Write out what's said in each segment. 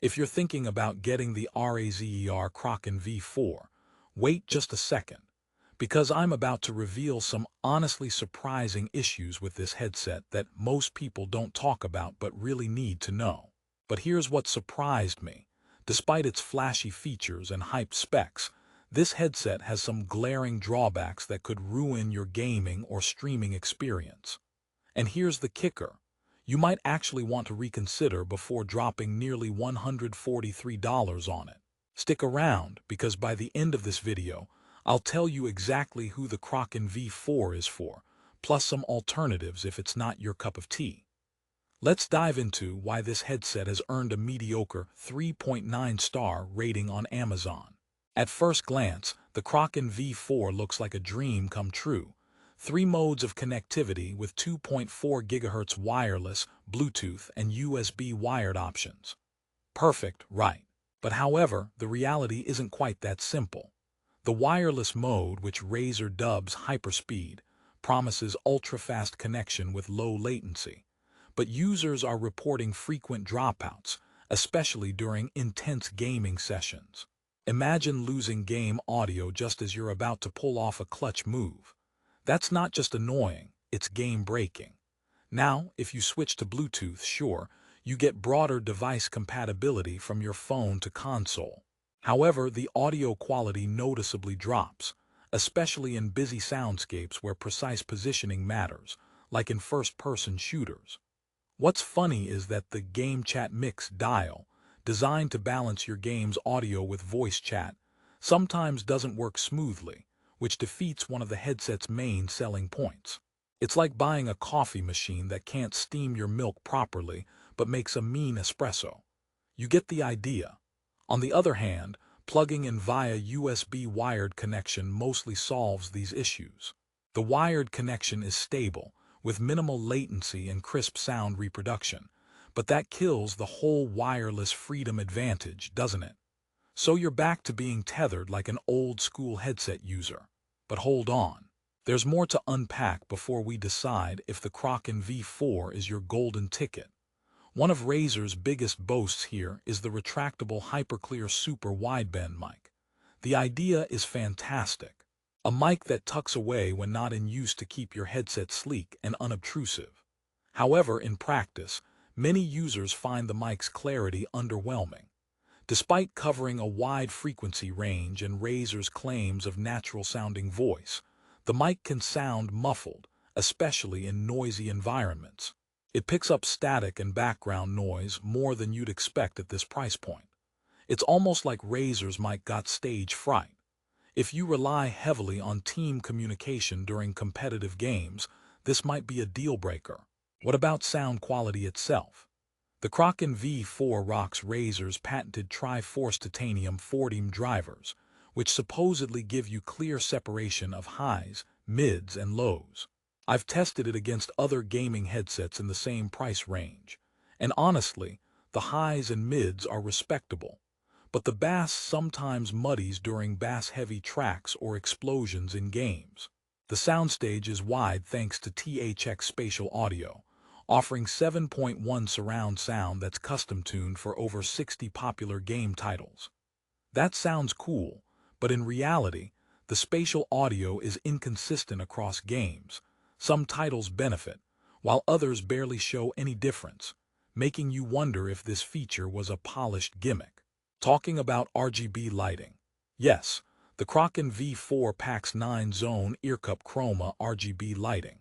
If you're thinking about getting the RAZER Kraken V4, wait just a second, because I'm about to reveal some honestly surprising issues with this headset that most people don't talk about but really need to know. But here's what surprised me. Despite its flashy features and hyped specs, this headset has some glaring drawbacks that could ruin your gaming or streaming experience. And here's the kicker. You might actually want to reconsider before dropping nearly $143 on it. Stick around, because by the end of this video, I'll tell you exactly who the Kraken V4 is for, plus some alternatives if it's not your cup of tea. Let's dive into why this headset has earned a mediocre 3.9-star rating on Amazon. At first glance, the Kraken V4 looks like a dream come true. 3 modes of connectivity with 2.4 GHz wireless, Bluetooth, and USB wired options. Perfect, right? But however, the reality isn't quite that simple. The wireless mode, which Razer dubs hyperspeed, promises ultra-fast connection with low latency. But users are reporting frequent dropouts, especially during intense gaming sessions. Imagine losing game audio just as you're about to pull off a clutch move. That's not just annoying, it's game-breaking. Now, if you switch to Bluetooth, sure, you get broader device compatibility from your phone to console. However, the audio quality noticeably drops, especially in busy soundscapes where precise positioning matters, like in first-person shooters. What's funny is that the Game Chat Mix dial, designed to balance your game's audio with voice chat, sometimes doesn't work smoothly, which defeats one of the headset's main selling points. It's like buying a coffee machine that can't steam your milk properly but makes a mean espresso. You get the idea. On the other hand, plugging in via USB wired connection mostly solves these issues. The wired connection is stable, with minimal latency and crisp sound reproduction, but that kills the whole wireless freedom advantage, doesn't it? So you're back to being tethered like an old-school headset user. But hold on. There's more to unpack before we decide if the Kraken V4 is your golden ticket. One of Razer's biggest boasts here is the retractable hyperclear super wideband mic. The idea is fantastic. A mic that tucks away when not in use to keep your headset sleek and unobtrusive. However, in practice, many users find the mic's clarity underwhelming. Despite covering a wide frequency range and Razer's claims of natural-sounding voice, the mic can sound muffled, especially in noisy environments. It picks up static and background noise more than you'd expect at this price point. It's almost like Razer's mic got stage fright. If you rely heavily on team communication during competitive games, this might be a deal-breaker. What about sound quality itself? The Kraken V4 rocks Razer's patented Tri-Force Titanium 40mm drivers, which supposedly give you clear separation of highs, mids, and lows. I've tested it against other gaming headsets in the same price range, and honestly, the highs and mids are respectable, but the bass sometimes muddies during bass-heavy tracks or explosions in games. The soundstage is wide thanks to THX Spatial audio, offering 7.1 surround sound that's custom-tuned for over 60 popular game titles. That sounds cool, but in reality, the spatial audio is inconsistent across games. Some titles benefit, while others barely show any difference, making you wonder if this feature was a polished gimmick. Talking about RGB lighting. Yes, the Kraken V4 packs 9-zone earcup chroma RGB lighting.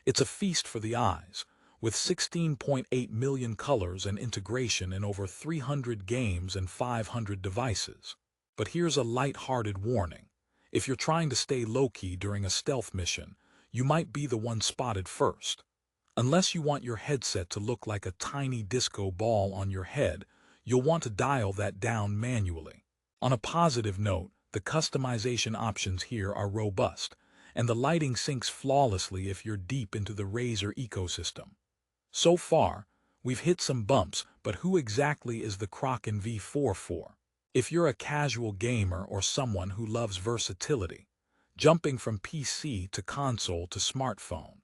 It's a feast for the eyes, with 16.8 million colors and integration in over 300 games and 500 devices. But here's a light-hearted warning. If you're trying to stay low-key during a stealth mission, you might be the one spotted first. Unless you want your headset to look like a tiny disco ball on your head, you'll want to dial that down manually. On a positive note, the customization options here are robust, and the lighting syncs flawlessly if you're deep into the Razer ecosystem. So far, we've hit some bumps, but who exactly is the Kraken V4 for? If you're a casual gamer or someone who loves versatility, jumping from PC to console to smartphone,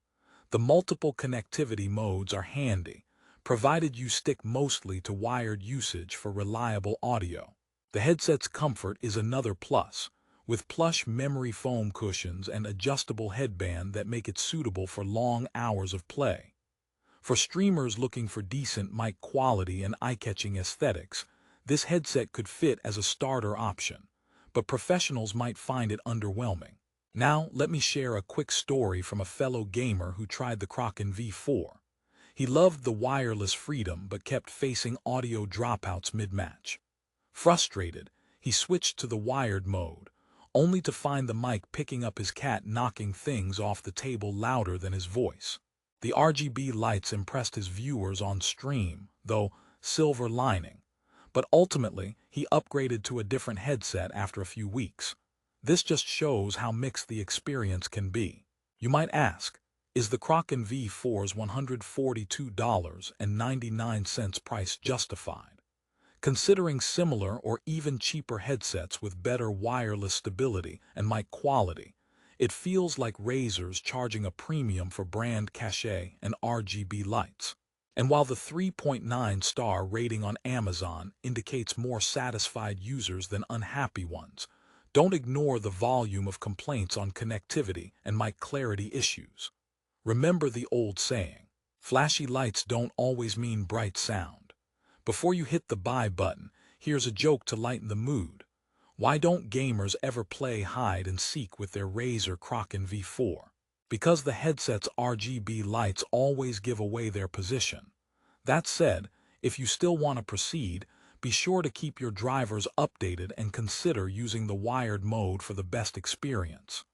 the multiple connectivity modes are handy, provided you stick mostly to wired usage for reliable audio. The headset's comfort is another plus, with plush memory foam cushions and adjustable headband that make it suitable for long hours of play. For streamers looking for decent mic quality and eye-catching aesthetics, this headset could fit as a starter option, but professionals might find it underwhelming. Now, let me share a quick story from a fellow gamer who tried the Kraken V4. He loved the wireless freedom but kept facing audio dropouts mid-match. Frustrated, he switched to the wired mode, only to find the mic picking up his cat knocking things off the table louder than his voice. The RGB lights impressed his viewers on stream, though silver lining, but ultimately he upgraded to a different headset after a few weeks. This just shows how mixed the experience can be. You might ask, is the Kraken V4's $142.99 price justified? Considering similar or even cheaper headsets with better wireless stability and mic quality, it feels like Razer's charging a premium for brand cachet and RGB lights. And while the 3.9-star rating on Amazon indicates more satisfied users than unhappy ones, don't ignore the volume of complaints on connectivity and mic clarity issues. Remember the old saying, flashy lights don't always mean bright sound. Before you hit the buy button, here's a joke to lighten the mood. Why don't gamers ever play hide and seek with their RAZER Kraken V4? Because the headset's RGB lights always give away their position. That said, if you still want to proceed, be sure to keep your drivers updated and consider using the wired mode for the best experience.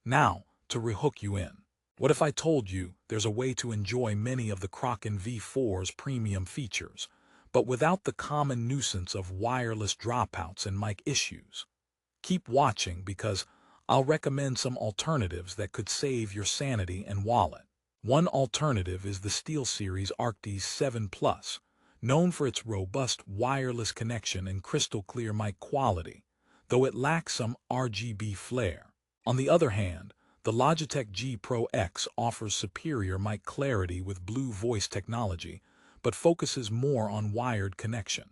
Now, to rehook you in. What if I told you there's a way to enjoy many of the Kraken V4's premium features, but without the common nuisance of wireless dropouts and mic issues? Keep watching because I'll recommend some alternatives that could save your sanity and wallet. One alternative is the SteelSeries ArcDes 7 Plus, known for its robust wireless connection and crystal clear mic quality, though it lacks some RGB flair. On the other hand, the Logitech G Pro X offers superior mic clarity with Blue Voice technology, but focuses more on wired connection.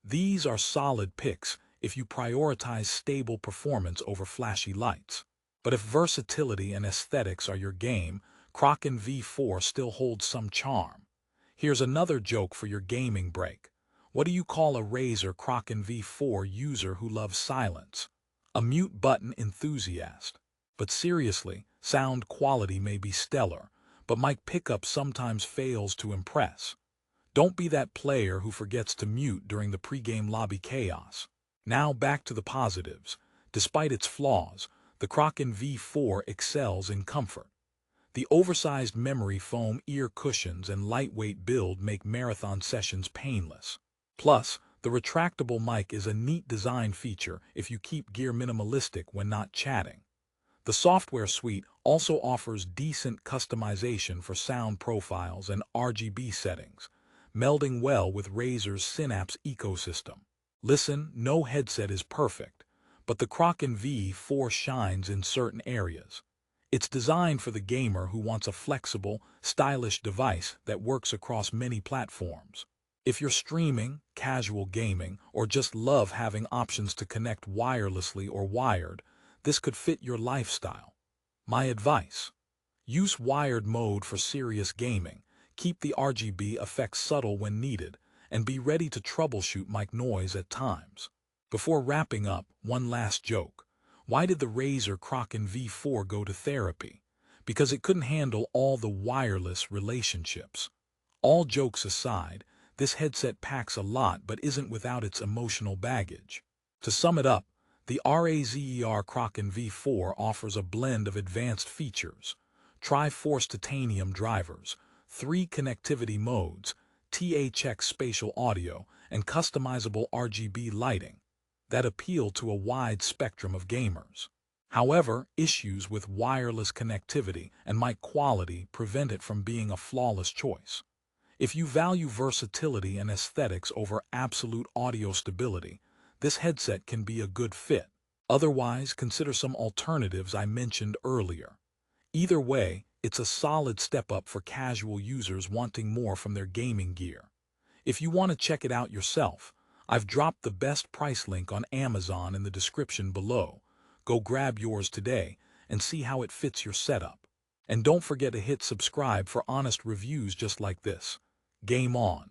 These are solid picks if you prioritize stable performance over flashy lights. But if versatility and aesthetics are your game, Kraken V4 still holds some charm. Here's another joke for your gaming break. What do you call a RAZER Kraken V4 user who loves silence? A mute button enthusiast. But seriously, sound quality may be stellar, but mic pickup sometimes fails to impress. Don't be that player who forgets to mute during the pregame lobby chaos. Now back to the positives. Despite its flaws, the Kraken V4 excels in comfort. The oversized memory foam ear cushions and lightweight build make marathon sessions painless. Plus, the retractable mic is a neat design feature if you keep gear minimalistic when not chatting. The software suite also offers decent customization for sound profiles and RGB settings, melding well with Razer's Synapse ecosystem. Listen, no headset is perfect, but the Kraken V4 shines in certain areas. It's designed for the gamer who wants a flexible, stylish device that works across many platforms. If you're streaming, casual gaming, or just love having options to connect wirelessly or wired, this could fit your lifestyle. My advice: use wired mode for serious gaming, keep the RGB effects subtle when needed, and be ready to troubleshoot mic noise at times. Before wrapping up, one last joke. Why did the RAZER Kraken V4 go to therapy? Because it couldn't handle all the wireless relationships. All jokes aside, this headset packs a lot but isn't without its emotional baggage. To sum it up, the RAZER Kraken V4 offers a blend of advanced features: Tri-Force titanium drivers, 3 connectivity modes, THX Spatial audio, and customizable RGB lighting that appeal to a wide spectrum of gamers. However, issues with wireless connectivity and mic quality prevent it from being a flawless choice. If you value versatility and aesthetics over absolute audio stability, this headset can be a good fit. Otherwise, consider some alternatives I mentioned earlier. Either way, It's a solid step up for casual users wanting more from their gaming gear. If you want to check it out yourself, I've dropped the best price link on Amazon in the description below. Go grab yours today and see how it fits your setup. And don't forget to hit subscribe for honest reviews just like this. Game on!